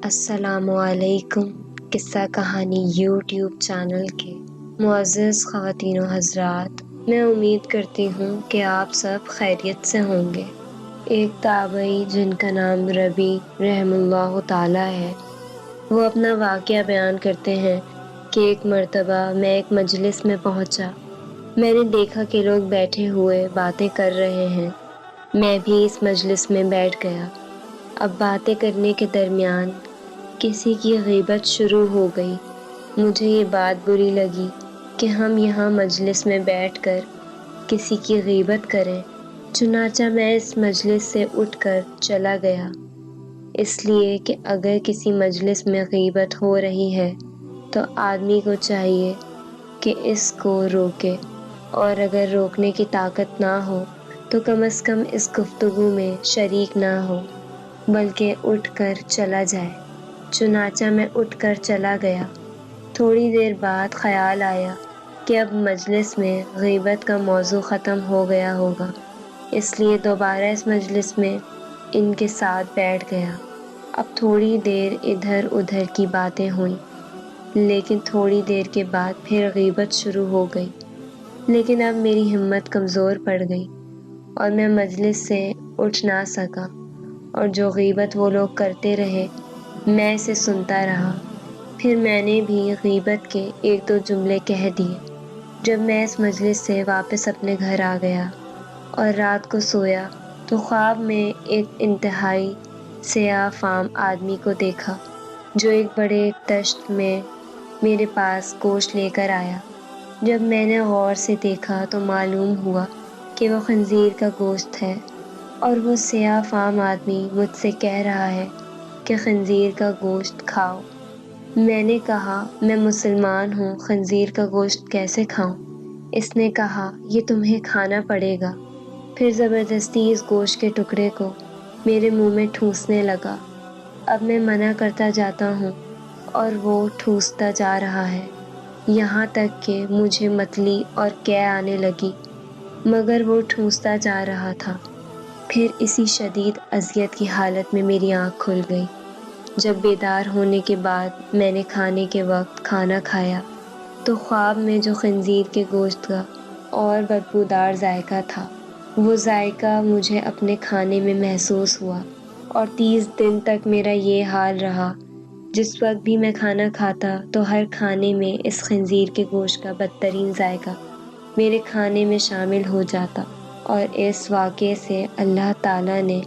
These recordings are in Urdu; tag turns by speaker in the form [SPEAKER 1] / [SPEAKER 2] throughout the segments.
[SPEAKER 1] السلام علیکم قصہ کہانی یوٹیوب چینل کے معزز خواتین و حضرات، میں امید کرتی ہوں کہ آپ سب خیریت سے ہوں گے۔ ایک تابعی جن کا نام ربی رحم اللہ تعالی ہے، وہ اپنا واقعہ بیان کرتے ہیں کہ ایک مرتبہ میں ایک مجلس میں پہنچا۔ میں نے دیکھا کہ لوگ بیٹھے ہوئے باتیں کر رہے ہیں۔ میں بھی اس مجلس میں بیٹھ گیا۔ اب باتیں کرنے کے درمیان کسی کی غیبت شروع ہو گئی۔ مجھے یہ بات بری لگی کہ ہم یہاں مجلس میں بیٹھ کر کسی کی غیبت کریں، چنانچہ میں اس مجلس سے اٹھ کر چلا گیا، اس لیے کہ اگر کسی مجلس میں غیبت ہو رہی ہے تو آدمی کو چاہیے کہ اس کو روکے، اور اگر روکنے کی طاقت نہ ہو تو کم از کم اس گفتگو میں شریک نہ ہو، بلکہ اٹھ کر چلا جائے۔ چنانچہ میں اٹھ کر چلا گیا۔ تھوڑی دیر بعد خیال آیا کہ اب مجلس میں غیبت کا موضوع ختم ہو گیا ہوگا، اس لیے دوبارہ اس مجلس میں ان کے ساتھ بیٹھ گیا۔ اب تھوڑی دیر ادھر ادھر کی باتیں ہوئیں، لیکن تھوڑی دیر کے بعد پھر غیبت شروع ہو گئی۔ لیکن اب میری ہمت کمزور پڑ گئی اور میں مجلس سے اٹھ نہ سکا، اور جو غیبت وہ لوگ کرتے رہے میں اسے سنتا رہا۔ پھر میں نے بھی غیبت کے ایک دو جملے کہہ دیے۔ جب میں اس مجلس سے واپس اپنے گھر آ گیا اور رات کو سویا تو خواب میں ایک انتہائی سیاہ فام آدمی کو دیکھا، جو ایک بڑے تشت میں میرے پاس گوشت لے کر آیا۔ جب میں نے غور سے دیکھا تو معلوم ہوا کہ وہ خنزیر کا گوشت ہے، اور وہ سیاہ فام آدمی مجھ سے کہہ رہا ہے کہ خنزیر کا گوشت کھاؤ۔ میں نے کہا میں مسلمان ہوں، خنزیر کا گوشت کیسے کھاؤں؟ اس نے کہا یہ تمہیں کھانا پڑے گا۔ پھر زبردستی اس گوشت کے ٹکڑے کو میرے منہ میں ٹھونسنے لگا۔ اب میں منع کرتا جاتا ہوں اور وہ ٹھونستا جا رہا ہے، یہاں تک کہ مجھے متلی اور قے آنے لگی، مگر وہ ٹھونستا جا رہا تھا۔ پھر اسی شدید اذیت کی حالت میں میری آنکھ کھل گئی۔ جب بیدار ہونے کے بعد میں نے کھانے کے وقت کھانا کھایا تو خواب میں جو خنزیر کے گوشت کا اور بدبودار ذائقہ تھا، وہ ذائقہ مجھے اپنے کھانے میں محسوس ہوا، اور 30 دن تک میرا یہ حال رہا۔ جس وقت بھی میں کھانا کھاتا تو ہر کھانے میں اس خنزیر کے گوشت کا بدترین ذائقہ میرے کھانے میں شامل ہو جاتا، اور اس واقعے سے اللہ تعالیٰ نے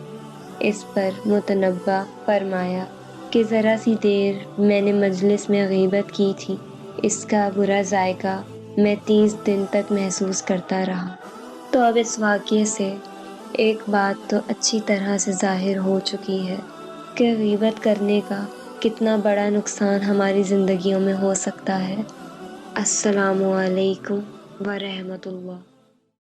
[SPEAKER 1] اس پر متنبہ فرمایا کہ ذرا سی دیر میں نے مجلس میں غیبت کی تھی، اس کا برا ذائقہ میں 30 دن تک محسوس کرتا رہا۔ تو اب اس واقعے سے ایک بات تو اچھی طرح سے ظاہر ہو چکی ہے کہ غیبت کرنے کا کتنا بڑا نقصان ہماری زندگیوں میں ہو سکتا ہے۔ السلام علیکم ورحمۃ اللہ۔